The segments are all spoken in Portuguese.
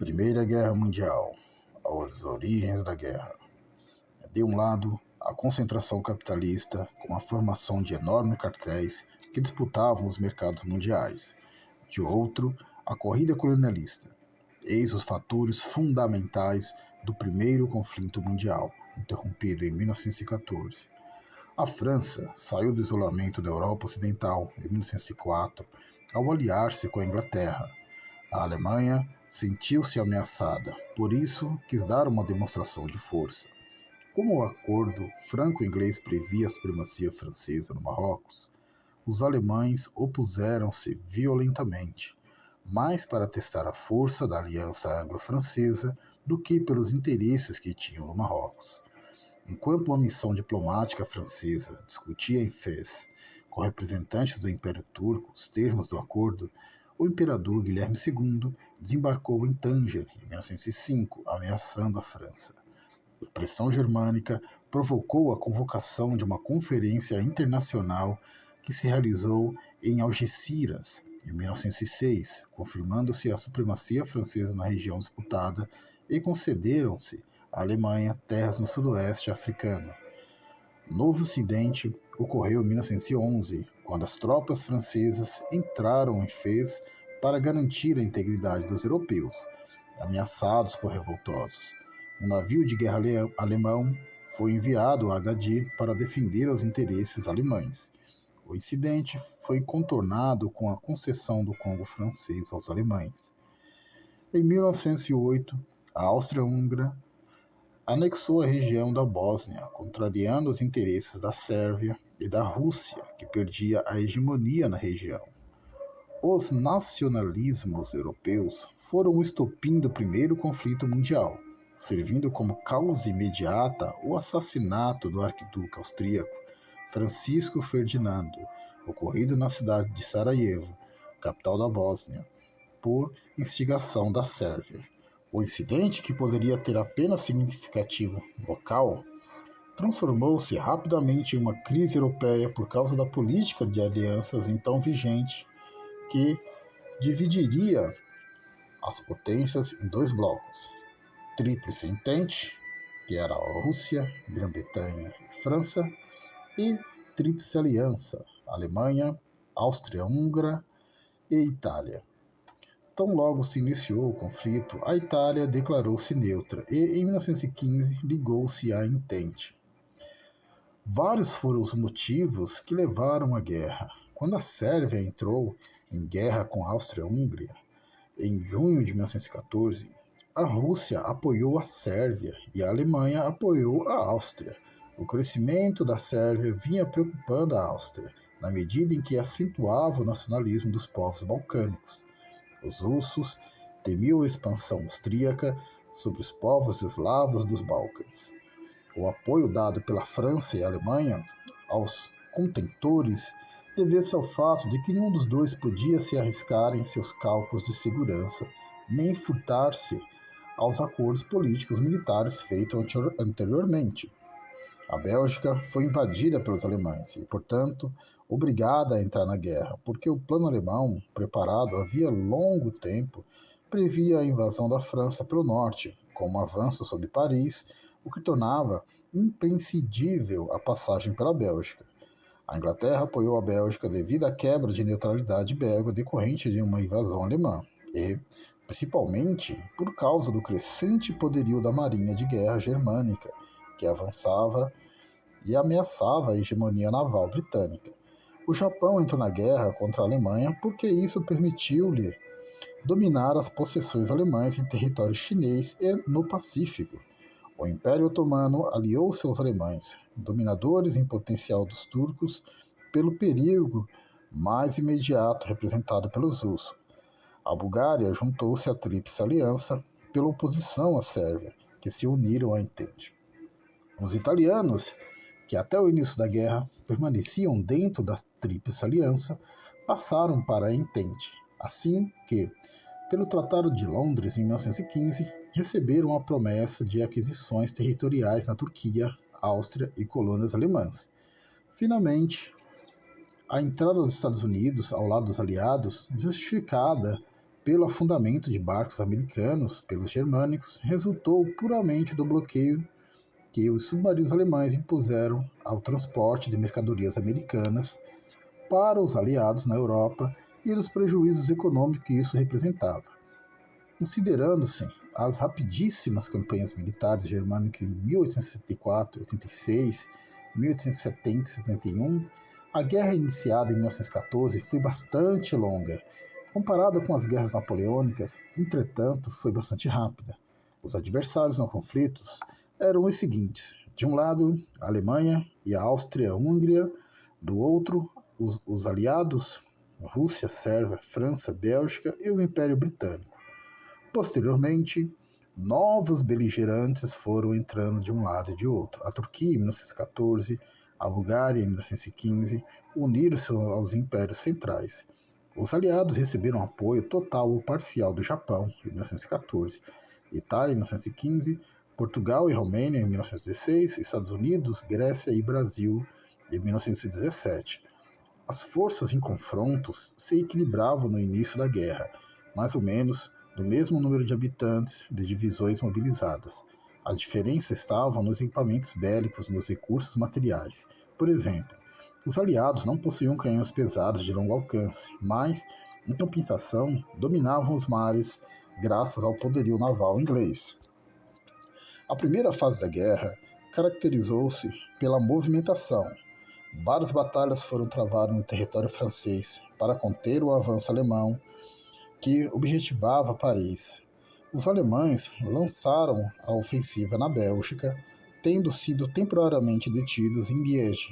Primeira Guerra Mundial. As origens da guerra. De um lado, a concentração capitalista com a formação de enormes cartéis que disputavam os mercados mundiais. De outro, a corrida colonialista. Eis os fatores fundamentais do primeiro conflito mundial, interrompido em 1914. A França saiu do isolamento da Europa Ocidental em 1904 ao aliar-se com a Inglaterra. A Alemanha sentiu-se ameaçada, por isso quis dar uma demonstração de força. Como o acordo franco-inglês previa a supremacia francesa no Marrocos, os alemães opuseram-se violentamente, mais para testar a força da aliança anglo-francesa do que pelos interesses que tinham no Marrocos. Enquanto uma missão diplomática francesa discutia em Fez com representantes do Império Turco os termos do acordo, o imperador Guilherme II desembarcou em Tanger em 1905, ameaçando a França. A pressão germânica provocou a convocação de uma conferência internacional que se realizou em Algeciras, em 1906, confirmando-se a supremacia francesa na região disputada e concederam-se à Alemanha terras no sudoeste africano. Novo incidente ocorreu em 1911, quando as tropas francesas entraram em Fez para garantir a integridade dos europeus, ameaçados por revoltosos. Um navio de guerra alemão foi enviado a Agadir para defender os interesses alemães. O incidente foi contornado com a concessão do Congo francês aos alemães. Em 1908, a Áustria-Húngara anexou a região da Bósnia, contrariando os interesses da Sérvia e da Rússia, que perdia a hegemonia na região. Os nacionalismos europeus foram o estopim do primeiro conflito mundial, servindo como causa imediata o assassinato do arquiduque austríaco Francisco Ferdinando, ocorrido na cidade de Sarajevo, capital da Bósnia, por instigação da Sérvia. O incidente, que poderia ter apenas significativo local, transformou-se rapidamente em uma crise europeia por causa da política de alianças então vigente, que dividiria as potências em dois blocos: Tríplice Entente, que era a Rússia, Grã-Bretanha e França, e Tríplice Aliança, Alemanha, Áustria-Húngara e Itália. Tão logo se iniciou o conflito, a Itália declarou-se neutra e, em 1915, ligou-se à Entente. Vários foram os motivos que levaram à guerra. Quando a Sérvia entrou em guerra com a Áustria-Hungria, em junho de 1914, a Rússia apoiou a Sérvia e a Alemanha apoiou a Áustria. O crescimento da Sérvia vinha preocupando a Áustria, na medida em que acentuava o nacionalismo dos povos balcânicos. Os russos temiam a expansão austríaca sobre os povos eslavos dos Balcãs. O apoio dado pela França e a Alemanha aos contentores devia-se ao fato de que nenhum dos dois podia se arriscar em seus cálculos de segurança, nem furtar-se aos acordos políticos militares feitos anteriormente. A Bélgica foi invadida pelos alemães e, portanto, obrigada a entrar na guerra, porque o plano alemão, preparado havia longo tempo, previa a invasão da França pelo norte, com um avanço sobre Paris, o que tornava imprescindível a passagem pela Bélgica. A Inglaterra apoiou a Bélgica devido à quebra de neutralidade belga decorrente de uma invasão alemã e, principalmente, por causa do crescente poderio da marinha de guerra germânica, que avançava e ameaçava a hegemonia naval britânica. O Japão entrou na guerra contra a Alemanha porque isso permitiu-lhe dominar as possessões alemãs em território chinês e no Pacífico. O Império Otomano aliou-se aos alemães, dominadores em potencial dos turcos, pelo perigo mais imediato representado pelos russos. A Bulgária juntou-se à Tríplice Aliança pela oposição à Sérvia, que se uniram à Entente. Os italianos, que até o início da guerra permaneciam dentro da Tríplice Aliança, passaram para a Entente, assim que, pelo Tratado de Londres em 1915, receberam a promessa de aquisições territoriais na Turquia, Áustria e colônias alemãs. Finalmente, a entrada dos Estados Unidos ao lado dos aliados, justificada pelo afundamento de barcos americanos pelos germânicos resultou puramente do bloqueio que os submarinos alemães impuseram ao transporte de mercadorias americanas para os aliados na Europa e dos prejuízos econômicos que isso representava. Considerando-se as rapidíssimas campanhas militares germânicas em 1874, 86, 1870 e 71, a guerra iniciada em 1914 foi bastante longa. Comparada com as guerras napoleônicas, entretanto, foi bastante rápida. Os adversários no conflito eram os seguintes: de um lado, a Alemanha e a Áustria-Hungria, do outro, os aliados, Rússia, Sérvia, França, Bélgica e o Império Britânico. Posteriormente, novos beligerantes foram entrando de um lado e de outro. A Turquia, em 1914, a Bulgária, em 1915, uniram-se aos impérios centrais. Os aliados receberam apoio total ou parcial do Japão, em 1914, Itália, em 1915, Portugal e Romênia, em 1916, Estados Unidos, Grécia e Brasil, em 1917. As forças em confrontos se equilibravam no início da guerra, mais ou menos do mesmo número de habitantes de divisões mobilizadas. A diferença estava nos equipamentos bélicos, nos recursos materiais. Por exemplo, os aliados não possuíam canhões pesados de longo alcance, mas, em compensação, dominavam os mares graças ao poderio naval inglês. A primeira fase da guerra caracterizou-se pela movimentação. Várias batalhas foram travadas no território francês para conter o avanço alemão que objetivava Paris. Os alemães lançaram a ofensiva na Bélgica, tendo sido temporariamente detidos em Liege.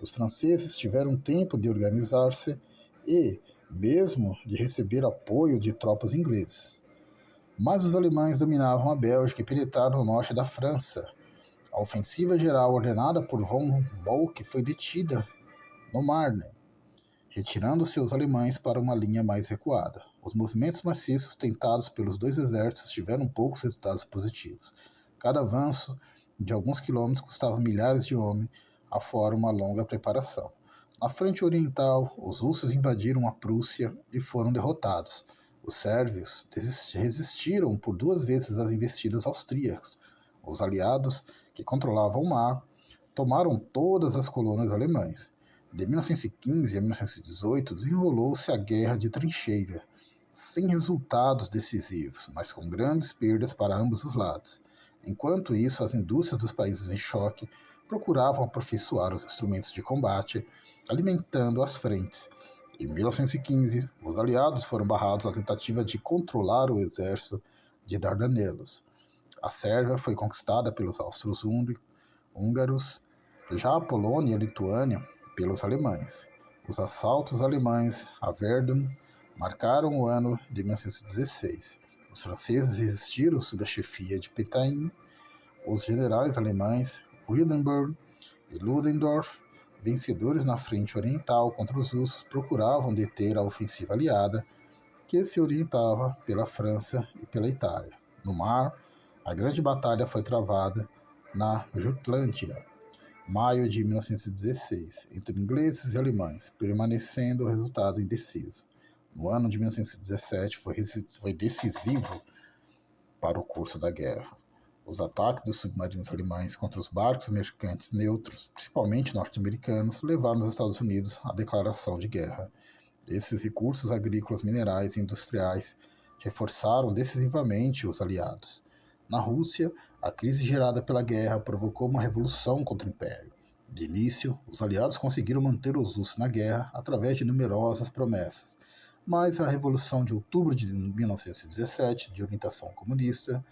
Os franceses tiveram tempo de organizar-se e, mesmo, de receber apoio de tropas inglesas. Mas os alemães dominavam a Bélgica e penetraram no norte da França. A ofensiva geral ordenada por von Bock foi detida no Marne, retirando-se os alemães para uma linha mais recuada. Os movimentos maciços tentados pelos dois exércitos tiveram poucos resultados positivos. Cada avanço de alguns quilômetros custava milhares de homens, afora uma longa preparação. Na frente oriental, os russos invadiram a Prússia e foram derrotados. Os sérvios resistiram por 2 vezes às investidas austríacas. Os aliados, que controlavam o mar, tomaram todas as colônias alemãs. De 1915 a 1918, desenrolou-se a Guerra de Trincheira, sem resultados decisivos, mas com grandes perdas para ambos os lados. Enquanto isso, as indústrias dos países em choque procuravam aperfeiçoar os instrumentos de combate, alimentando as frentes. Em 1915, os aliados foram barrados na tentativa de controlar o exército de Dardanelos. A Sérvia foi conquistada pelos austro-húngaros, já a Polônia e a Lituânia pelos alemães. Os assaltos alemães a Verdun marcaram o ano de 1916. Os franceses resistiram sob a chefia de Pétain. Os generais alemães Hindenburg e Ludendorff, vencedores na frente oriental contra os russos, procuravam deter a ofensiva aliada, que se orientava pela França e pela Itália. No mar, a grande batalha foi travada na Jutlândia, maio de 1916, entre ingleses e alemães, permanecendo o resultado indeciso. No ano de 1917 foi decisivo para o curso da guerra. Os ataques dos submarinos alemães contra os barcos mercantes neutros, principalmente norte-americanos, levaram os Estados Unidos à declaração de guerra. Esses recursos agrícolas, minerais e industriais reforçaram decisivamente os aliados. Na Rússia, a crise gerada pela guerra provocou uma revolução contra o Império. De início, os aliados conseguiram manter os russos na guerra através de numerosas promessas, mas a Revolução de Outubro de 1917, de orientação comunista,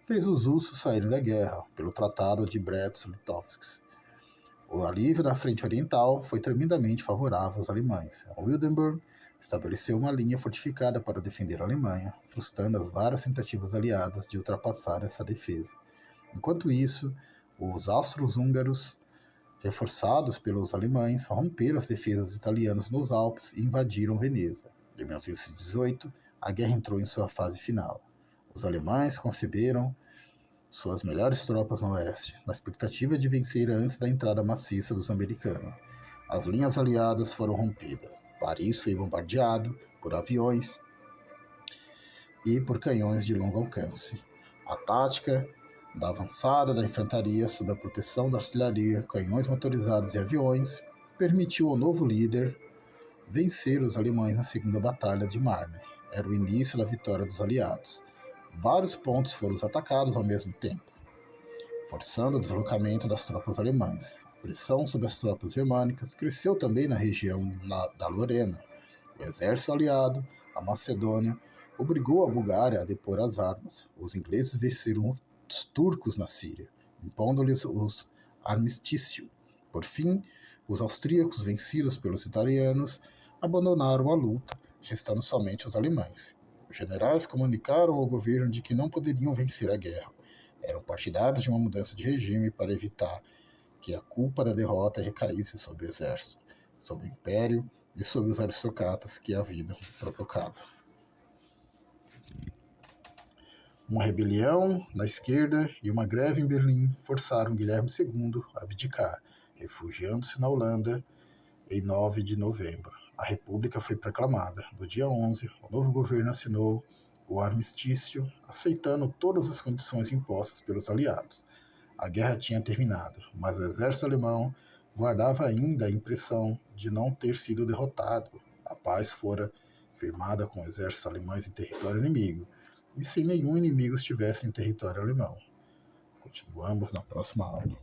fez os russos saírem da guerra pelo Tratado de Brest-Litovsk. O alívio na frente oriental foi tremendamente favorável aos alemães. Hindenburg estabeleceu uma linha fortificada para defender a Alemanha, frustrando as várias tentativas aliadas de ultrapassar essa defesa. Enquanto isso, os austro-húngaros, reforçados pelos alemães, romperam as defesas italianas nos Alpes e invadiram Veneza. Em 1918, a guerra entrou em sua fase final. Os alemães conceberam suas melhores tropas no oeste, na expectativa de vencer antes da entrada maciça dos americanos. As linhas aliadas foram rompidas. Paris foi bombardeado por aviões e por canhões de longo alcance. A tática da avançada da infantaria sob a proteção da artilharia, canhões motorizados e aviões permitiu ao novo líder vencer os alemães na Segunda Batalha de Marne. Era o início da vitória dos aliados. Vários pontos foram atacados ao mesmo tempo, forçando o deslocamento das tropas alemãs. A pressão sobre as tropas germânicas cresceu também na região da Lorena. O exército aliado, a Macedônia, obrigou a Bulgária a depor as armas. Os ingleses venceram os turcos na Síria, impondo-lhes os armistício. Por fim, os austríacos, vencidos pelos italianos, abandonaram a luta, restando somente os alemães. Os generais comunicaram ao governo de que não poderiam vencer a guerra. Eram partidários de uma mudança de regime para evitar que a culpa da derrota recaísse sobre o exército, sobre o império e sobre os aristocratas que a haviam provocado. Uma rebelião na esquerda e uma greve em Berlim forçaram Guilherme II a abdicar, refugiando-se na Holanda em 9 de novembro. A República foi proclamada. No dia 11, o novo governo assinou o armistício, aceitando todas as condições impostas pelos aliados. A guerra tinha terminado, mas o exército alemão guardava ainda a impressão de não ter sido derrotado. A paz fora firmada com exércitos alemães em território inimigo, e sem nenhum inimigo estivesse em território alemão. Continuamos na próxima aula.